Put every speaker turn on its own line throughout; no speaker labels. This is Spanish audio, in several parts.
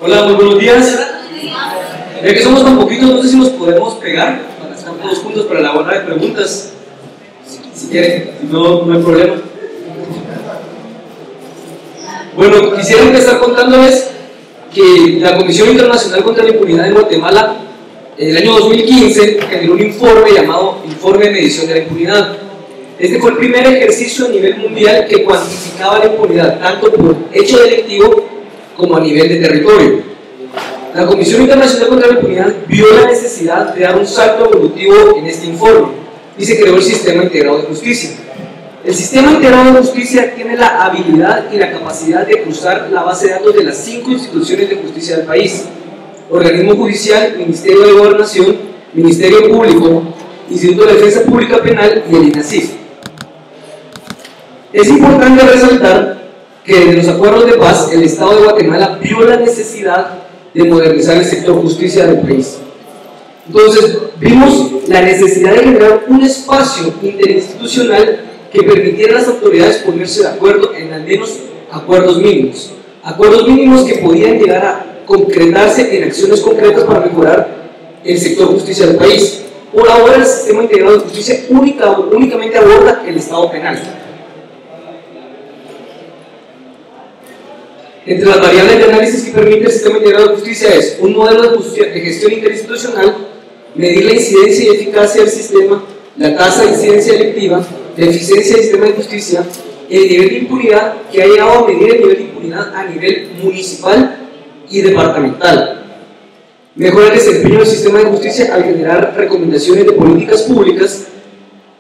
Hola, muy buenos días. Ya que somos tan poquitos, no sé si nos podemos pegar para estar todos juntos para la hora de preguntas. Si quieren, no hay problema. Bueno, quisiera empezar contándoles que la Comisión Internacional contra la Impunidad en Guatemala, en el año 2015, generó un informe llamado Informe de Medición de la Impunidad. Este fue el primer ejercicio a nivel mundial que cuantificaba la impunidad, tanto por hecho delictivo como a nivel de territorio. La Comisión Internacional contra la Impunidad vio la necesidad de dar un salto evolutivo en este informe y se creó el Sistema Integrado de Justicia. El Sistema Integrado de Justicia tiene la habilidad y la capacidad de cruzar la base de datos de las 5 instituciones de justicia del país: Organismo Judicial, Ministerio de Gobernación, Ministerio Público, Instituto de Defensa Pública Penal y el INASIF. Es importante resaltar que desde los acuerdos de paz el Estado de Guatemala vio la necesidad de modernizar el sector justicia del país. Entonces vimos la necesidad de generar un espacio interinstitucional que permitiera a las autoridades ponerse de acuerdo en al menos acuerdos mínimos que podían llegar a concretarse en acciones concretas para mejorar el sector justicia del país. Por ahora el Sistema Integrado de Justicia únicamente aborda el Estado penal. Entre las variables de análisis que permite el Sistema Integrado de Justicia es un modelo de gestión interinstitucional, medir la incidencia y eficacia del sistema, la tasa de incidencia delictiva, la eficiencia del sistema de justicia, el nivel de impunidad, que ha llegado a medir el nivel de impunidad a nivel municipal y departamental. Mejora el desempeño del sistema de justicia al generar recomendaciones de políticas públicas,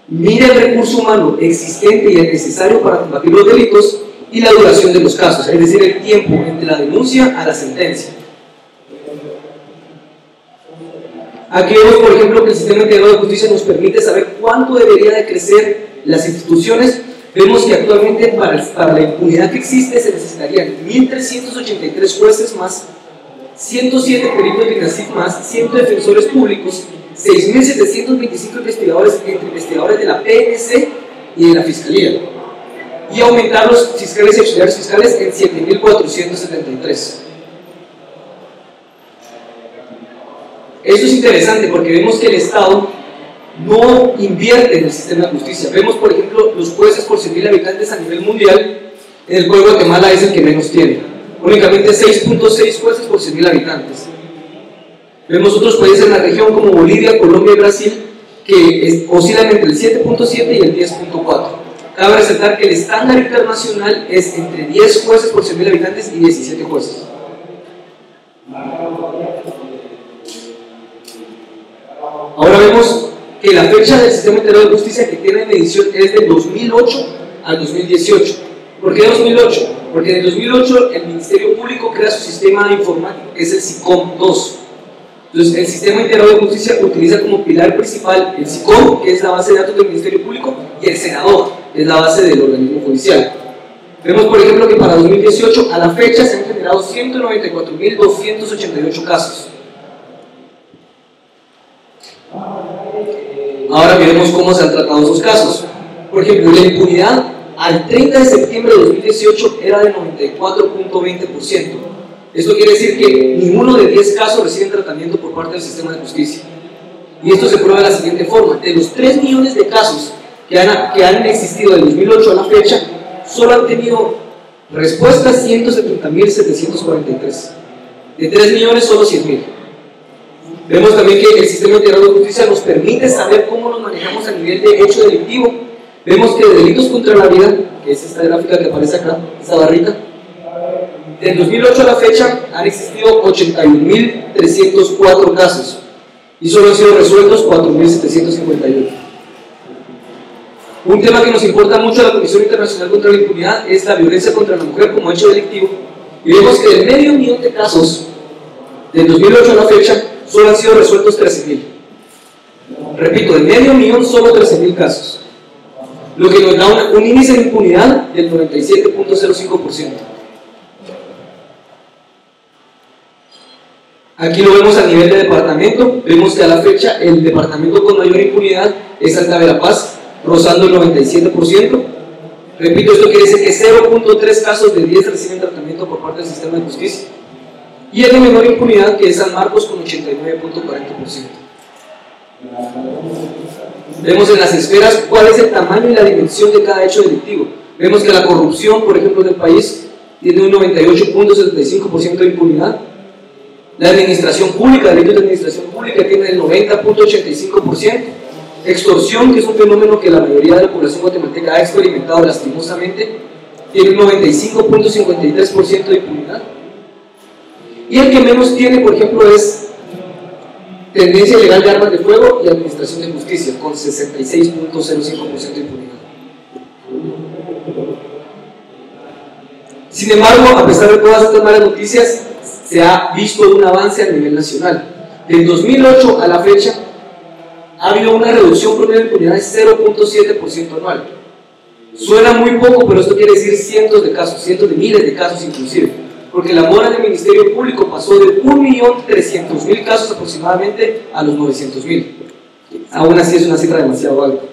mira el recurso humano existente y el necesario para combatir los delitos, y la duración de los casos, es decir, el tiempo entre la denuncia a la sentencia. Aquí vemos, por ejemplo, que el Sistema Integrado de Justicia nos permite saber cuánto debería de crecer las instituciones. Vemos que actualmente para la impunidad que existe se necesitarían 1.383 jueces más, 107 peritos de INASIF más, 100 defensores públicos, 6.725 investigadores, entre investigadores de la PNC y de la Fiscalía, y aumentar los fiscales y auxiliares fiscales en 7.473. Esto es interesante porque vemos que el Estado no invierte en el sistema de justicia. Vemos, por ejemplo, los jueces por 100.000 habitantes a nivel mundial, en el cual Guatemala es el que menos tiene, únicamente 6.6 jueces por 100.000 habitantes. Vemos otros países en la región como Bolivia, Colombia y Brasil que oscilan entre el 7.7 y el 10.4. Cabe resaltar que el estándar internacional es entre 10 jueces por 100.000 habitantes y 17 jueces. Ahora vemos que la fecha del Sistema Integrado de Justicia que tiene medición es del 2008 al 2018. ¿Por qué 2008? Porque en el 2008 el Ministerio Público crea su sistema informático, que es el SICOM 2. Entonces, el Sistema Integrado de Justicia utiliza como pilar principal el SICOM, que es la base de datos del Ministerio Público, y el senador, que es la base del organismo judicial. Vemos, por ejemplo, que para 2018, a la fecha, se han generado 194.288 casos. Ahora miremos cómo se han tratado esos casos. Por ejemplo, la impunidad al 30 de septiembre de 2018 era de 94.20%. Esto quiere decir que ninguno de 10 casos reciben tratamiento por parte del sistema de justicia. Y esto se prueba de la siguiente forma: de los 3 millones de casos que han existido del 2008 a la fecha, solo han tenido respuestas 170.743. De 3 millones, solo 100.000. Vemos también que el Sistema Integrado de Justicia nos permite saber cómo nos manejamos a nivel de hecho delictivo. Vemos que de delitos contra la vida, que es esta gráfica que aparece acá, esta barrita, del 2008 a la fecha han existido 81.304 casos. y solo han sido resueltos 4.758. Un tema que nos importa mucho a la Comisión Internacional contra la Impunidad es la violencia contra la mujer como hecho delictivo, y vemos que del 500.000 de casos del 2008 a la fecha solo han sido resueltos 13.000. Repito, del 500.000 solo 13.000 casos, lo que nos da un índice de impunidad del 97.05%. Aquí lo vemos a nivel de departamento. Vemos que a la fecha el departamento con mayor impunidad es Alta Verapaz, rozando el 97%. Repito, esto quiere decir que 0.3 casos de 10 reciben tratamiento por parte del sistema de justicia. Y el de menor impunidad, que es San Marcos, con 89.40%. Vemos en las esferas cuál es el tamaño y la dimensión de cada hecho delictivo. Vemos que la corrupción, por ejemplo, del país tiene un 98.75% de impunidad. La administración pública, delitos de administración pública, tiene el 90.85%. Extorsión, que es un fenómeno que la mayoría de la población guatemalteca ha experimentado lastimosamente, tiene un 95.53% de impunidad. Y el que menos tiene, por ejemplo, es tendencia ilegal de armas de fuego y administración de justicia, con 66.05% de impunidad. Sin embargo, a pesar de todas estas malas noticias, se ha visto un avance a nivel nacional. Del 2008 a la fecha, ha habido una reducción promedio de impunidad de 0.7% anual. Suena muy poco, pero esto quiere decir cientos de casos, cientos de miles de casos inclusive, porque la mora del Ministerio Público pasó de 1.300.000 casos aproximadamente a los 900.000. Aún así es una cifra demasiado alta.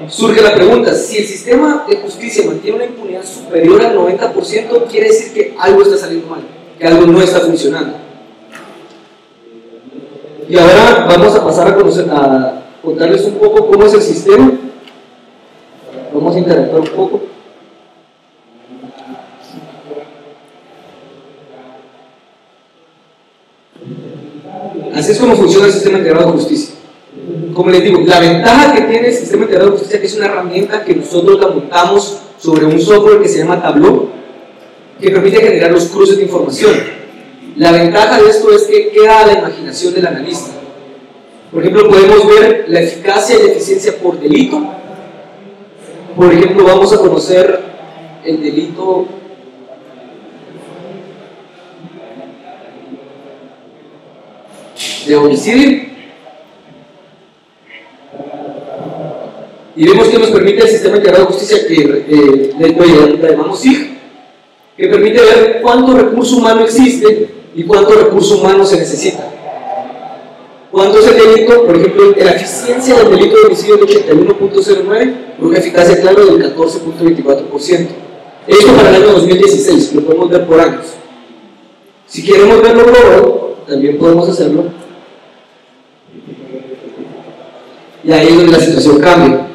Surge la pregunta, si el sistema de justicia mantiene una impunidad superior al 90%, quiere decir que algo está saliendo mal, que algo no está funcionando. Y ahora vamos a pasar a contarles un poco cómo es el sistema. Vamos a interactuar un poco. Así es como funciona el sistema integrado de justicia. Como les digo, la ventaja que tiene el sistema integrado de justicia es que es una herramienta que nosotros la montamos sobre un software que se llama Tableau, que permite generar los cruces de información. La ventaja de esto es que queda a la imaginación del analista. Por ejemplo, podemos ver la eficacia y la eficiencia por delito. Por ejemplo, vamos a conocer el delito de homicidio. Y vemos que nos permite el sistema integrado de justicia que le llamamos SIG, que permite ver cuánto recurso humano existe y cuánto recurso humano se necesita. ¿Cuánto es el delito? Por ejemplo, la eficiencia del delito de homicidio es de 81.09, con una eficacia, claro, del 14.24%. Esto para el año 2016, lo podemos ver por años. Si queremos verlo global, también podemos hacerlo. Y ahí es donde la situación cambia.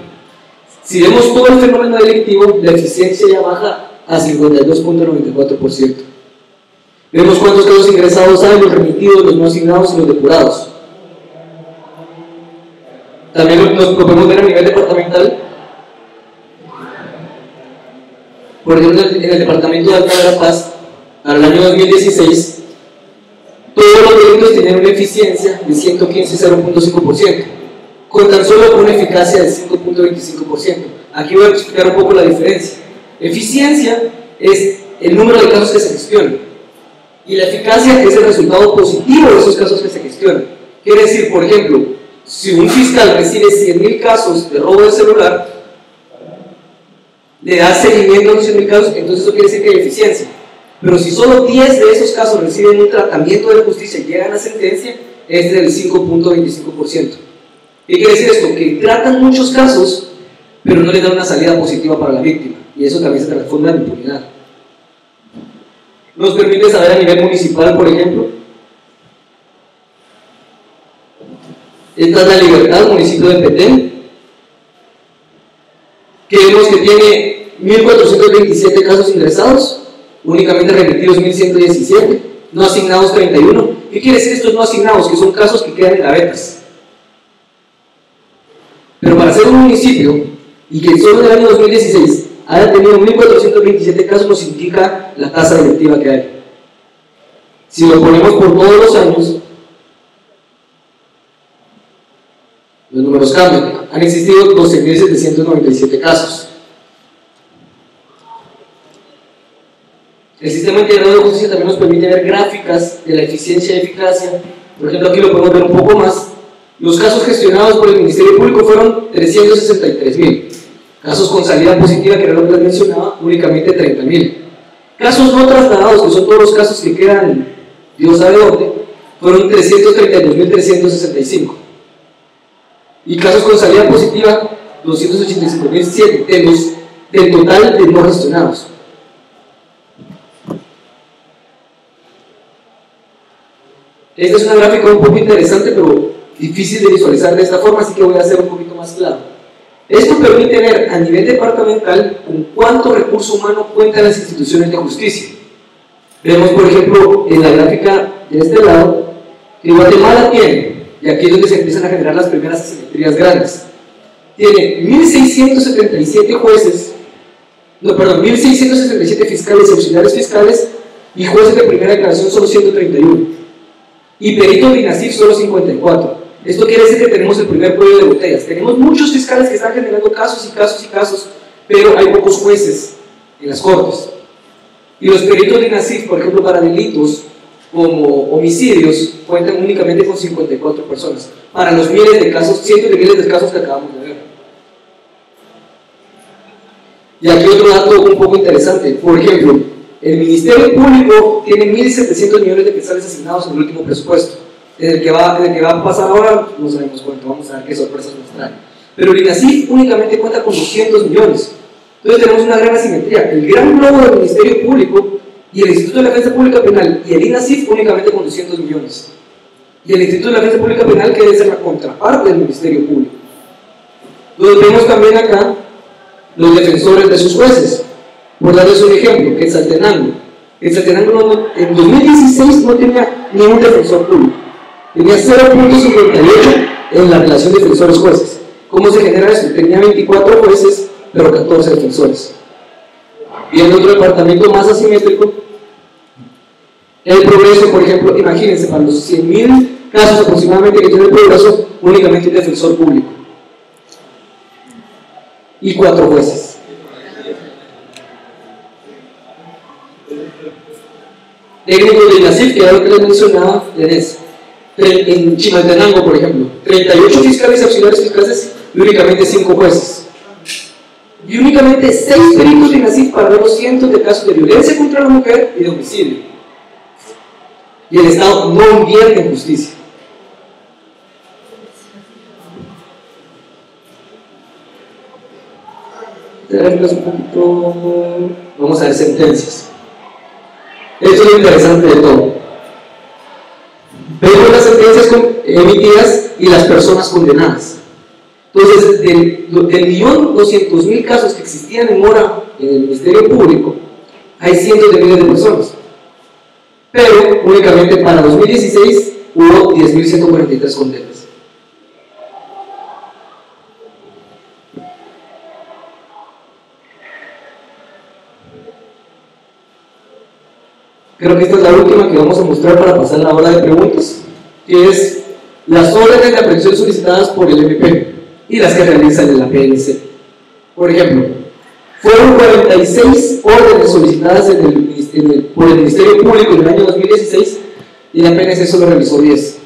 Si vemos todo el fenómeno delictivo, la eficiencia ya baja a 52.94%. Vemos cuántos casos ingresados hay, los remitidos, los no asignados y los depurados. También nos podemos ver a nivel departamental. Por ejemplo, en el departamento de Alta Verapaz, para el año 2016, todos los delitos tenían una eficiencia de 115.05%, con tan solo una eficacia de 5.25%. Aquí voy a explicar un poco la diferencia. Eficiencia es el número de casos que se gestionan, y la eficacia es el resultado positivo de esos casos que se gestionan. Quiere decir, por ejemplo, si un fiscal recibe 100.000 casos de robo de celular, le da seguimiento a los 100.000 casos, entonces eso quiere decir que hay eficiencia. Pero si solo 10 de esos casos reciben un tratamiento de justicia y llegan a sentencia, es del 5.25%. ¿Qué quiere decir esto? Que tratan muchos casos, pero no les dan una salida positiva para la víctima, y eso también se transforma en impunidad. Nos permite saber a nivel municipal, por ejemplo. Esta es La Libertad, municipio de Petén, que vemos que tiene 1.427 casos ingresados, únicamente remitidos 1.117, no asignados 31. ¿Qué quiere decir estos no asignados? Que son casos que quedan en gavetas. Pero para ser un municipio, y que solo en el año 2016 haya tenido 1.427 casos, nos indica la tasa delictiva que hay. Si lo ponemos por todos los años, los números cambian. Han existido 12.797 casos. El sistema integrado de justicia también nos permite ver gráficas de la eficiencia y eficacia. Por ejemplo, aquí lo podemos ver un poco más. Los casos gestionados por el Ministerio Público fueron 363.000. Casos con salida positiva, que era lo que les mencionaba, únicamente 30.000. Casos no trasladados, que son todos los casos que quedan, Dios sabe dónde, fueron 332.365. Y casos con salida positiva, 285.007 del total de no gestionados. Esta es una gráfica un poco interesante, pero difícil de visualizar de esta forma, así que voy a hacer un poquito más claro. Esto permite ver a nivel departamental con cuánto recurso humano cuentan las instituciones de justicia. Vemos, por ejemplo, en la gráfica de este lado, que Guatemala tiene, y aquí es donde se empiezan a generar las primeras asimetrías grandes, tiene 1.677 jueces, no, perdón, 1.667 fiscales y auxiliares fiscales, y jueces de primera declaración solo 131, y peritos de INASIF solo 54. Esto quiere decir que tenemos el primer cuello de botellas. Tenemos muchos fiscales que están generando casos y casos y casos, pero hay pocos jueces en las cortes. Y los peritos de INASIF, por ejemplo, para delitos como homicidios, cuentan únicamente con 54 personas, para los miles de casos, cientos de miles de casos que acabamos de ver. Y aquí otro dato un poco interesante. Por ejemplo, el Ministerio Público tiene 1.700 millones de quetzales asignados en el último presupuesto. Desde que va a pasar ahora, no sabemos cuánto, vamos a ver qué sorpresas nos trae. Pero el INASIF únicamente cuenta con 200 millones. Entonces tenemos una gran asimetría. El gran globo del Ministerio Público y el Instituto de la Defensa Pública Penal y el INASIF únicamente con 200 millones. Y el Instituto de la Defensa Pública Penal, que debe ser la contraparte del Ministerio Público. Entonces vemos también acá los defensores de sus jueces. Por darles un ejemplo, Quetzaltenango. Quetzaltenango en 2016 no tenía ni un defensor público. Tenía 0.58 en la relación defensores-jueces. ¿Cómo se genera eso? Tenía 24 jueces, pero 14 defensores. Y en otro departamento más asimétrico, el Progreso, por ejemplo, imagínense, para los 100.000 casos aproximadamente que tiene el Progreso, únicamente un defensor público. Y 4 jueces. Técnicos de INASIF, que era lo que les mencionaba, en Chimaltenango, por ejemplo, 38 fiscales y auxiliares fiscales y únicamente 5 jueces. Y únicamente 6 peritos de INASIF para ver los cientos de casos de violencia contra la mujer y de homicidio. Y el Estado no invierte en justicia. Un poquito. Vamos a ver sentencias. Esto es lo interesante de todo. Vemos las sentencias emitidas y las personas condenadas. Entonces, del 1.200.000 casos que existían en mora en el Ministerio Público, hay cientos de miles de personas. Pero únicamente para 2016 hubo 10.143 condenas. Creo que esta es la última que vamos a mostrar para pasar a la hora de preguntas, que es las órdenes de aprehensión solicitadas por el MP y las que realizan en la PNC. Por ejemplo, fueron 46 órdenes solicitadas por el Ministerio Público en el año 2016 y la PNC solo realizó 10.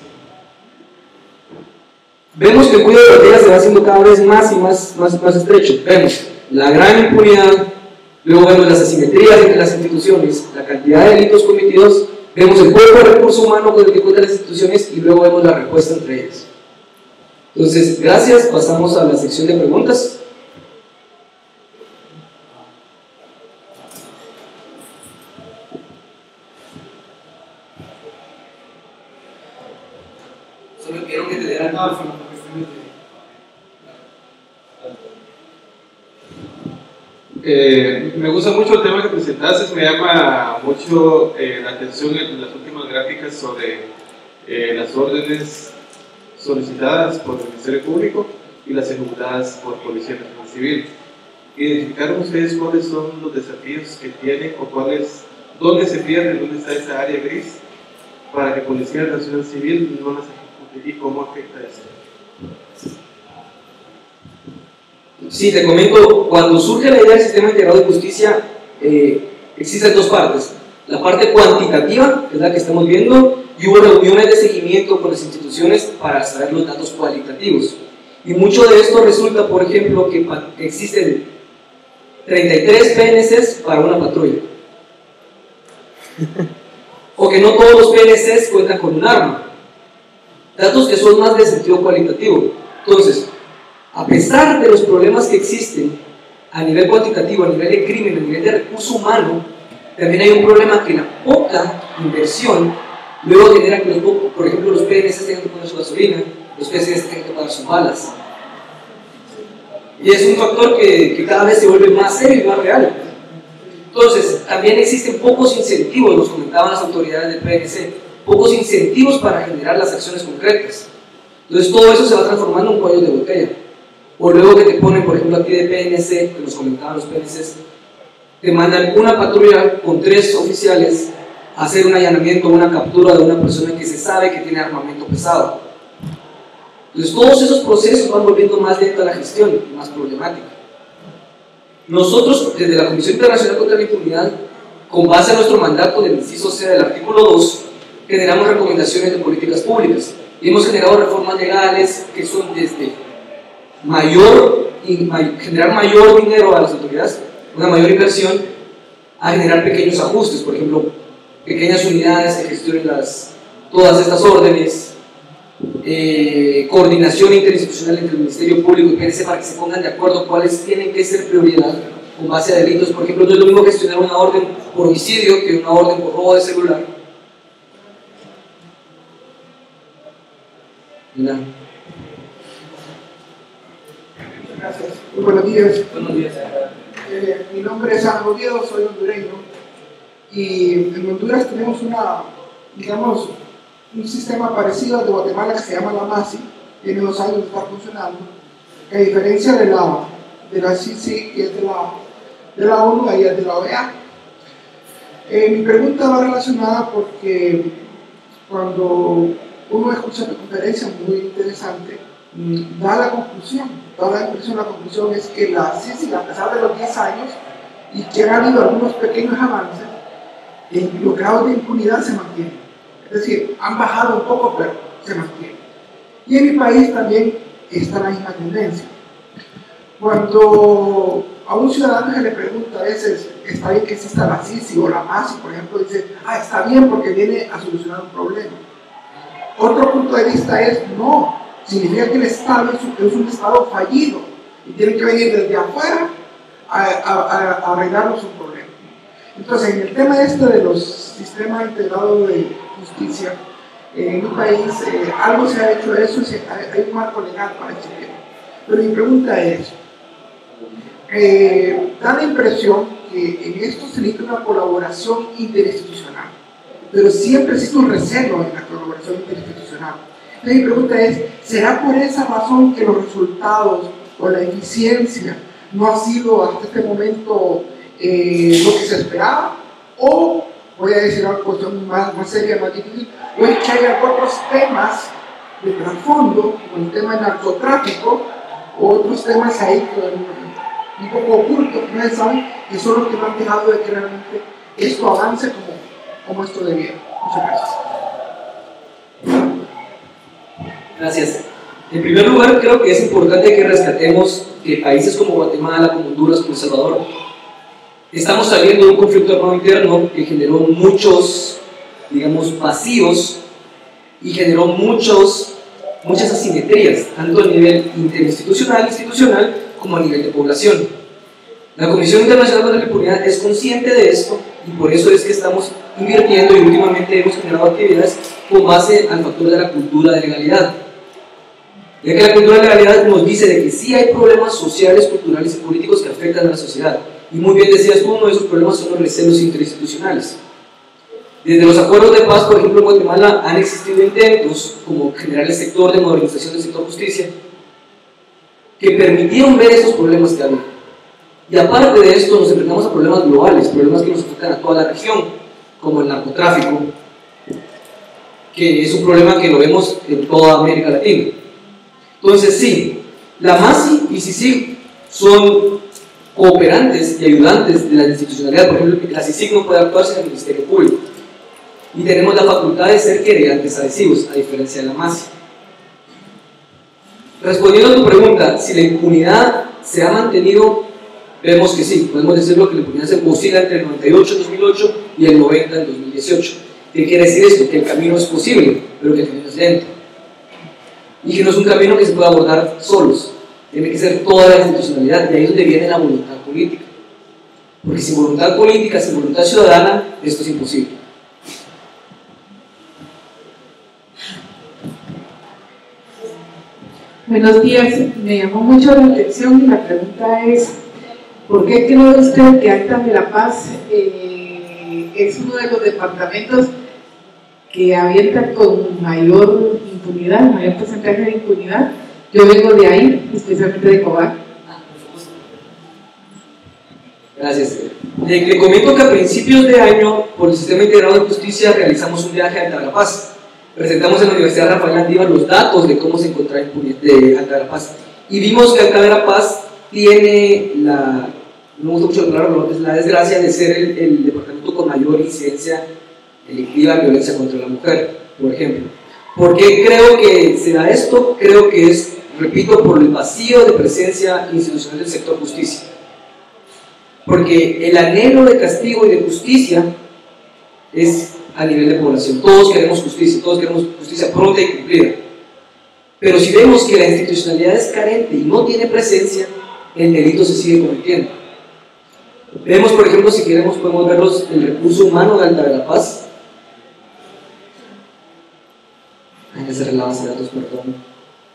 Vemos que el cuidado de botellas se va haciendo cada vez más y más estrecho. Vemos la gran impunidad. Luego vemos las asimetrías entre las instituciones, la cantidad de delitos cometidos, vemos el poco recurso humano con el que cuentan las instituciones y luego vemos la respuesta entre ellas. Entonces, gracias, pasamos a la sección de preguntas. Solo quiero que te dieran
me gusta mucho el tema que presentaste, me llama mucho la atención en las últimas gráficas sobre las órdenes solicitadas por el Ministerio Público y las ejecutadas por Policía Nacional Civil. ¿Identificaron ustedes cuáles son los desafíos que tienen o dónde se pierden, dónde está esa área gris para que Policía Nacional Civil no las ejecute, y cómo afecta esto.
Sí, te comento, cuando surge la idea del sistema integrado de justicia, existen dos partes. La parte cuantitativa, que es la que estamos viendo, y hubo reuniones de seguimiento con las instituciones para saber los datos cualitativos. Y mucho de esto resulta, por ejemplo, que existen 33 PNCs para una patrulla. O que no todos los PNCs cuentan con un arma. Datos que son más de sentido cualitativo. Entonces, a pesar de los problemas que existen a nivel cuantitativo, a nivel de crimen, a nivel de recurso humano, también hay un problema que la poca inversión luego genera que, por ejemplo, los PNCs tengan que poner su gasolina, los PNCs tengan que pagar sus balas. Y es un factor que cada vez se vuelve más serio y más real. Entonces, también existen pocos incentivos, nos comentaban las autoridades del PNC, pocos incentivos para generar las acciones concretas. Entonces, todo eso se va transformando en cuellos de botella. O luego que te ponen, por ejemplo, aquí de PNC, que nos comentaban los PNCs, te mandan una patrulla con 3 oficiales a hacer un allanamiento o una captura de una persona que se sabe que tiene armamento pesado. Entonces, todos esos procesos van volviendo más lenta la gestión y más problemática. Nosotros, desde la Comisión Internacional contra la Impunidad, con base a nuestro mandato del inciso C del artículo 2, generamos recomendaciones de políticas públicas y hemos generado reformas legales que son desde generar mayor dinero a las autoridades, una mayor inversión, a generar pequeños ajustes, por ejemplo, pequeñas unidades que gestionen todas estas órdenes, coordinación interinstitucional entre el Ministerio Público y PNC para que se pongan de acuerdo cuáles tienen que ser prioridad con base a delitos. Por ejemplo, no es lo mismo gestionar una orden por homicidio que una orden por robo de celular. Mira.
Gracias. Muy buenos días.
Buenos días.
Mi nombre es Ana Oviedo, soy hondureño y en Honduras tenemos un sistema parecido al de Guatemala que se llama la MASI, tiene 2 años de estar funcionando, que a diferencia de la CICI, que es de la ONU, y es de la OEA. Mi pregunta va relacionada porque cuando uno escucha la conferencia muy interesante, da la conclusión es que la CICI, a pesar de los 10 años y que han habido algunos pequeños avances, los grados de impunidad se mantienen. Es decir, han bajado un poco, pero se mantienen. Y en mi país también está la misma tendencia. Cuando a un ciudadano se le pregunta a veces, ¿está bien que exista la CICI o la MASI, por ejemplo? Dice, está bien porque viene a solucionar un problema. Otro punto de vista es, no, significa que el Estado es un Estado fallido y tiene que venir desde afuera a arreglarnos un problema. Entonces, en el tema de los sistemas integrados de justicia, en mi país algo se ha hecho de eso, hay un marco legal para este tema. Pero mi pregunta es, da la impresión que en esto se necesita una colaboración interinstitucional, pero siempre existe un reserva en la colaboración interinstitucional. Entonces mi pregunta es, ¿será por esa razón que los resultados o la eficiencia no ha sido hasta este momento lo que se esperaba? O, voy a decir una cuestión más seria, más difícil, o es que hay otros temas de trasfondo, como el tema del narcotráfico, o otros temas ahí un poco ocultos, que nadie sabe, que son los que no han dejado de que realmente esto avance como esto debiera. Muchas gracias.
Gracias. En primer lugar, creo que es importante que rescatemos que países como Guatemala, como Honduras, como El Salvador, estamos saliendo de un conflicto armado interno que generó muchos, vacíos y generó muchas asimetrías, tanto a nivel interinstitucional, institucional, como a nivel de población. La Comisión Internacional contra la Impunidad es consciente de esto y por eso es que estamos invirtiendo y últimamente hemos generado actividades con base al factor de la cultura de legalidad. Ya que la cultura de legalidad nos dice de que sí hay problemas sociales, culturales y políticos que afectan a la sociedad. Y muy bien decías tú, uno de esos problemas son los recelos interinstitucionales. Desde los acuerdos de paz, por ejemplo, en Guatemala han existido intentos, como generar el sector de modernización del sector justicia, que permitieron ver esos problemas que había. Y aparte de esto, nos enfrentamos a problemas globales, problemas que nos afectan a toda la región, como el narcotráfico, que es un problema que lo vemos en toda América Latina. Entonces sí, la MASI y CICIG son cooperantes y ayudantes de la institucionalidad. Por ejemplo, la CICIG no puede actuar sin el Ministerio Público y tenemos la facultad de ser queregantes adhesivos, a diferencia de la MASI. Respondiendo a tu pregunta, si la impunidad se ha mantenido, vemos que sí, podemos decirlo que la impunidad se oscila entre el 98 en 2008 y el 90 en 2018. ¿Qué quiere decir esto? Que el camino es posible, pero que el camino es lento. Y que no es un camino que se pueda abordar solos. Tiene que ser toda la institucionalidad, y ahí es donde viene la voluntad política. Porque sin voluntad política, sin voluntad ciudadana, esto es imposible.
Buenos días, me llamó mucho la atención y la pregunta es: ¿por qué cree usted que Acta de la Paz es uno de los departamentos que avienta con mayor impunidad, mayor porcentaje de impunidad? Yo vengo de ahí, especialmente de Cobán.
Gracias. Le comento que a principios de año, por el Sistema Integrado de Justicia, realizamos un viaje a Alta de la Paz. Presentamos en la Universidad Rafael Landívar los datos de cómo se encontraba de Alta de la Paz. Y vimos que Alta de la Paz tiene no me gusta mucho la palabra, pero es la desgracia de ser el departamento con mayor incidencia delictiva en violencia contra la mujer, por ejemplo. ¿Por qué creo que se da esto? Creo que es, repito, por el vacío de presencia institucional del sector justicia. Porque el anhelo de castigo y de justicia es a nivel de población. Todos queremos justicia pronta y cumplida. Pero si vemos que la institucionalidad es carente y no tiene presencia, el delito se sigue cometiendo. Vemos, por ejemplo, si queremos, podemos ver el recurso humano de Alta de la Paz. Hay que hacer la base de datos, perdón.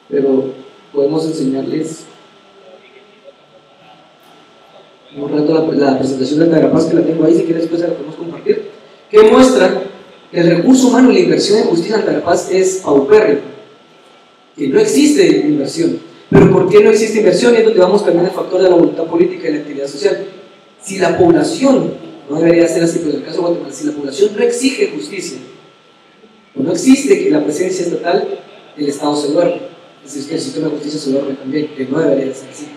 Pero podemos enseñarles un rato la presentación de Alta de la Paz, que la tengo ahí, si quieres después la podemos compartir, que muestra que el recurso humano y la inversión en justicia en Alta de la Paz es paupérrimo, que no existe inversión. Pero ¿por qué no existe inversión? Y es donde vamos cambiando el factor de la voluntad política y la actividad social. Si la población, no debería ser así, pero en el caso de Guatemala, si la población no exige justicia, o no existe que la presencia estatal, el Estado se duerme. Es decir, que el sistema de justicia se duerme también, que no debería ser así.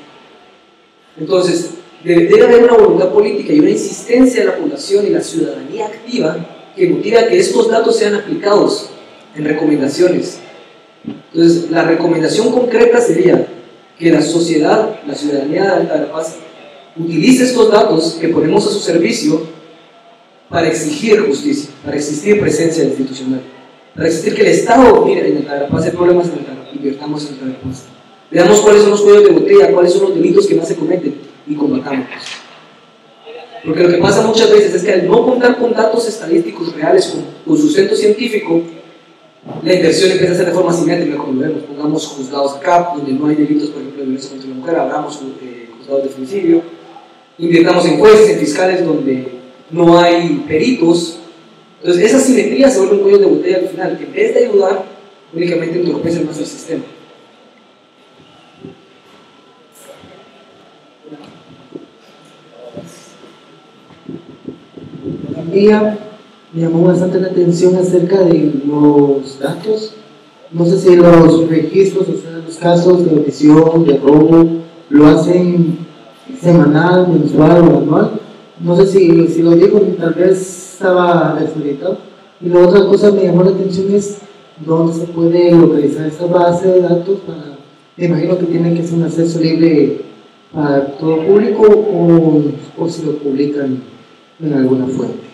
Entonces, debe haber una voluntad política y una insistencia de la población y la ciudadanía activa que motiva a que estos datos sean aplicados en recomendaciones. Entonces, la recomendación concreta sería que la sociedad, la ciudadanía de Alta de la Paz, utilice estos datos que ponemos a su servicio para exigir justicia, para exigir presencia institucional, para exigir que el Estado, mire, en Alta de la Paz hay problemas en Alta de la Paz, invirtamos en Alta de la Paz, veamos cuáles son los cuellos de botella, cuáles son los delitos que más se cometen y combatamos. Porque lo que pasa muchas veces es que al no contar con datos estadísticos reales, con sustento científico, la inversión empieza a ser de forma simétrica, como lo vemos. Pongamos juzgados acá, donde no hay delitos, por ejemplo, de violencia contra la mujer, abramos juzgados de femicidio. Invirtamos en jueces, en fiscales, donde no hay peritos. Entonces, esa simetría se vuelve un cuello de botella al final, que en vez de ayudar, únicamente entorpece más el sistema.
Buen día. Me llamó bastante la atención acerca de los datos. No sé si los registros, o sea, los casos de omisión, de robo, lo hacen semanal, mensual o anual. No sé si lo digo, tal vez estaba desorientado. Y la otra cosa que me llamó la atención es dónde se puede localizar esta base de datos. Me imagino que tiene que ser un acceso libre para todo público o si lo publican en alguna fuente.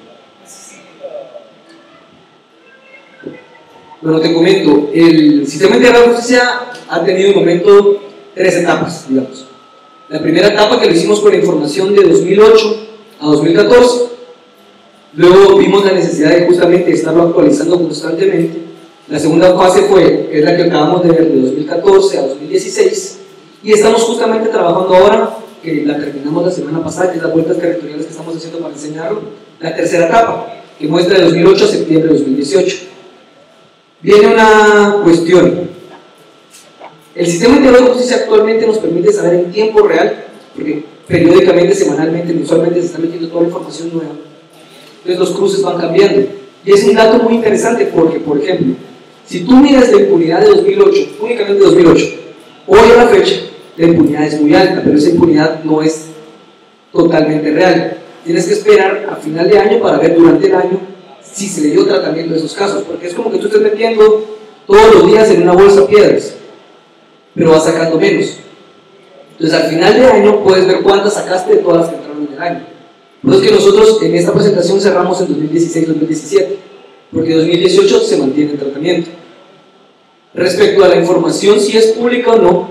Bueno, te comento, el sistema integrado de justicia ha tenido en momento 3 etapas, digamos. La primera etapa que lo hicimos con la información de 2008 a 2014, luego vimos la necesidad de justamente estarlo actualizando constantemente. La segunda fase fue, que es la que acabamos de ver, de 2014 a 2016, y estamos justamente trabajando ahora, que la terminamos la semana pasada, que es las vueltas territoriales que estamos haciendo para enseñarlo, la tercera etapa, que muestra de 2008 a septiembre de 2018. Viene una cuestión. El sistema integrado de justicia actualmente nos permite saber en tiempo real, porque periódicamente, semanalmente, mensualmente se está metiendo toda la información nueva. Entonces los cruces van cambiando. Y es un dato muy interesante porque, por ejemplo, si tú miras la impunidad de 2008, únicamente 2008, hoy a la fecha, la impunidad es muy alta, pero esa impunidad no es totalmente real. Tienes que esperar a final de año para ver durante el año si se le dio tratamiento a esos casos, porque es como que tú estés metiendo todos los días en una bolsa piedras, pero vas sacando menos. Entonces al final de año puedes ver cuántas sacaste de todas las que entraron en el año. Por eso es que nosotros en esta presentación cerramos en 2016-2017, porque 2018 se mantiene en tratamiento. Respecto a la información, si es pública o no,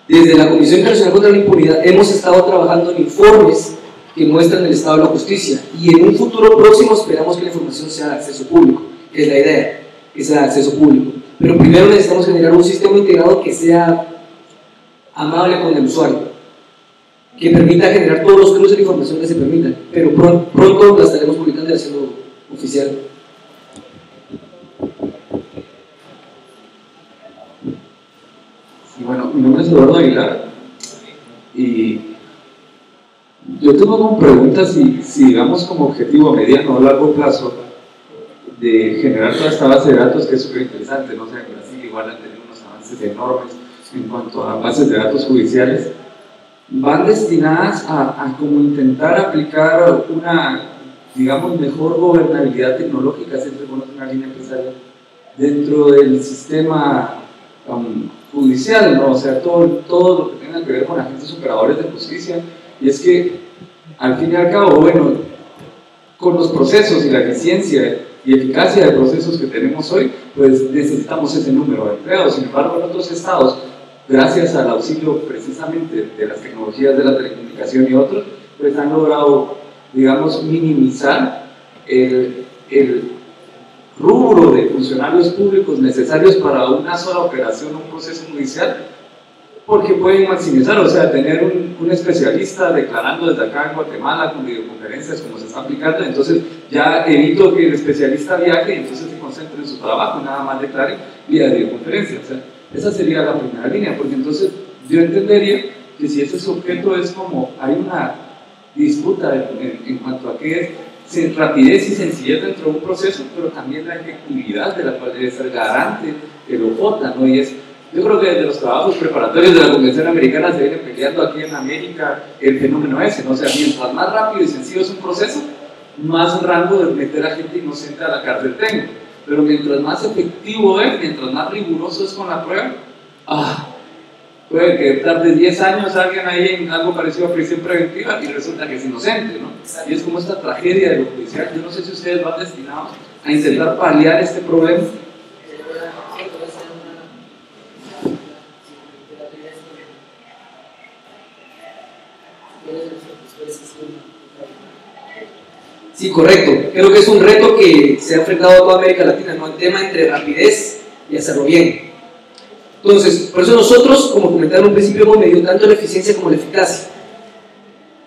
desde la Comisión Internacional contra la Impunidad hemos estado trabajando en informes que muestran el estado de la justicia, y en un futuro próximo esperamos que la información sea de acceso público, que es la idea, que sea de acceso público. Pero primero necesitamos generar un sistema integrado que sea amable con el usuario, que permita generar todos los cruces de información que se permitan, pero pronto la estaremos publicando y haciendo oficial.
Sí, bueno, mi nombre es Eduardo Aguilar y yo tengo como pregunta si digamos como objetivo a mediano o largo plazo de generar toda esta base de datos, que es súper interesante, ¿no? O sea, en Brasil igual han tenido unos avances enormes en cuanto a bases de datos judiciales, van destinadas a como intentar aplicar una, digamos, mejor gobernabilidad tecnológica, siempre conoce una línea empresarial, dentro del sistema judicial, ¿no? O sea, todo lo que tenga que ver con agentes operadores de justicia. Y es que, al fin y al cabo, bueno, con los procesos y la eficiencia y eficacia de procesos que tenemos hoy, pues necesitamos ese número de empleados. Sin embargo, en otros estados, gracias al auxilio precisamente de las tecnologías de la telecomunicación y otros, pues han logrado, digamos, minimizar el rubro de funcionarios públicos necesarios para una sola operación o un proceso judicial, porque pueden maximizar, o sea, tener un especialista declarando desde acá en Guatemala con videoconferencias como se está aplicando, entonces ya evito que el especialista viaje y entonces se concentre en su trabajo y nada más declare vía videoconferencia. O sea, esa sería la primera línea, porque entonces yo entendería que si ese sujeto es como, hay una disputa en cuanto a qué es rapidez y sencillez dentro de un proceso, pero también la efectividad de la cual debe ser garante el OJ, ¿no? Y es, yo creo que desde los trabajos preparatorios de la Convención Americana se viene peleando aquí en América el fenómeno ese, ¿no? O sea, mientras más rápido y sencillo es un proceso, más rango de meter a gente inocente a la cárcel tengo. Pero mientras más efectivo es, mientras más riguroso es con la prueba, puede que tarde 10 años alguien ahí en algo parecido a prisión preventiva y resulta que es inocente, ¿no? Y es como esta tragedia de lo judicial. Yo no sé si ustedes van destinados a intentar paliar este problema.
Sí, correcto. Creo que es un reto que se ha enfrentado a toda América Latina, ¿no? El tema entre rapidez y hacerlo bien. Entonces, por eso nosotros, como comentaron en un principio, hemos medido tanto la eficiencia como la eficacia.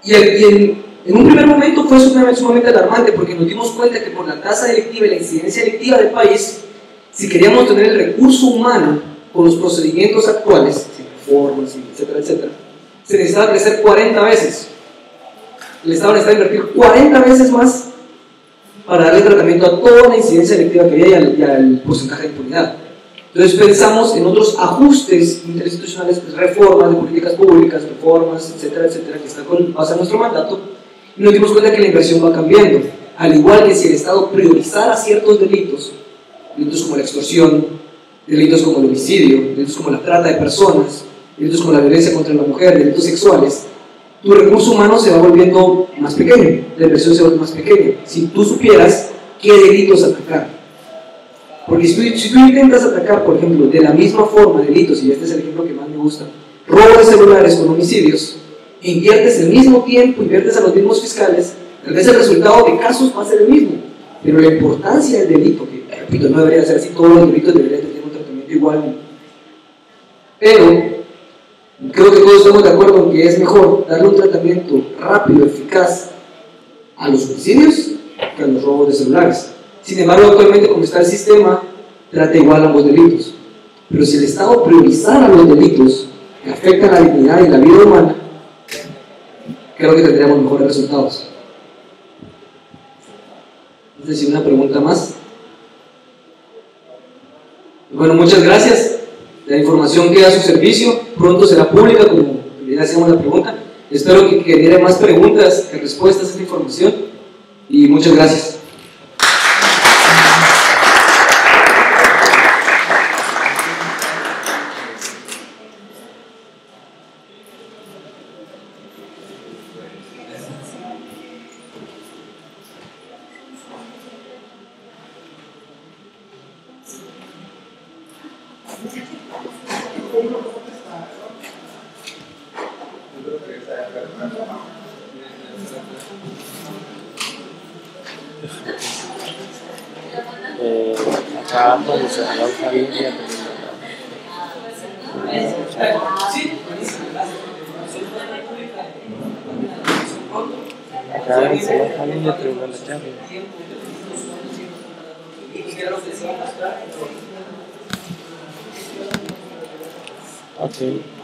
Y en un primer momento fue sumamente alarmante, porque nos dimos cuenta que por la tasa delictiva y la incidencia delictiva del país, si queríamos tener el recurso humano con los procedimientos actuales, reformas, etcétera, etcétera, se necesitaba crecer 40 veces. El Estado necesitaba invertir 40 veces más para darle tratamiento a toda la incidencia delictiva que había y al porcentaje de impunidad. Entonces pensamos en otros ajustes interinstitucionales, pues, reformas de políticas públicas, reformas, etcétera, etcétera, que están con base a nuestro mandato, y nos dimos cuenta que la inversión va cambiando. Al igual que si el Estado priorizara ciertos delitos como la extorsión, delitos como el homicidio, delitos como la trata de personas, delitos como la violencia contra la mujer, delitos sexuales, tu recurso humano se va volviendo más pequeño, la inversión se vuelve más pequeña. Si tú supieras qué delitos atacar. Porque si tú intentas atacar, por ejemplo, de la misma forma delitos, y este es el ejemplo que más me gusta, robo de celulares con homicidios, inviertes el mismo tiempo, inviertes a los mismos fiscales, tal vez el resultado de casos va a ser el mismo, pero la importancia del delito, que repito, no debería ser así, todos los delitos deberían tener un tratamiento igual, pero creo que todos estamos de acuerdo en que es mejor darle un tratamiento rápido, eficaz a los homicidios que a los robos de celulares. Sin embargo, actualmente, como está el sistema, trata igual a ambos delitos. Pero si el Estado priorizara los delitos que afectan la dignidad y la vida humana, creo que tendríamos mejores resultados. Es decir, una pregunta más. Bueno, muchas gracias. La información queda a su servicio, pronto será pública, como le hacemos la pregunta. Espero que genere más preguntas que respuestas a esta información y muchas gracias.
Acá cuando se da la familia, acá se la familia, pero no la llave. Ok.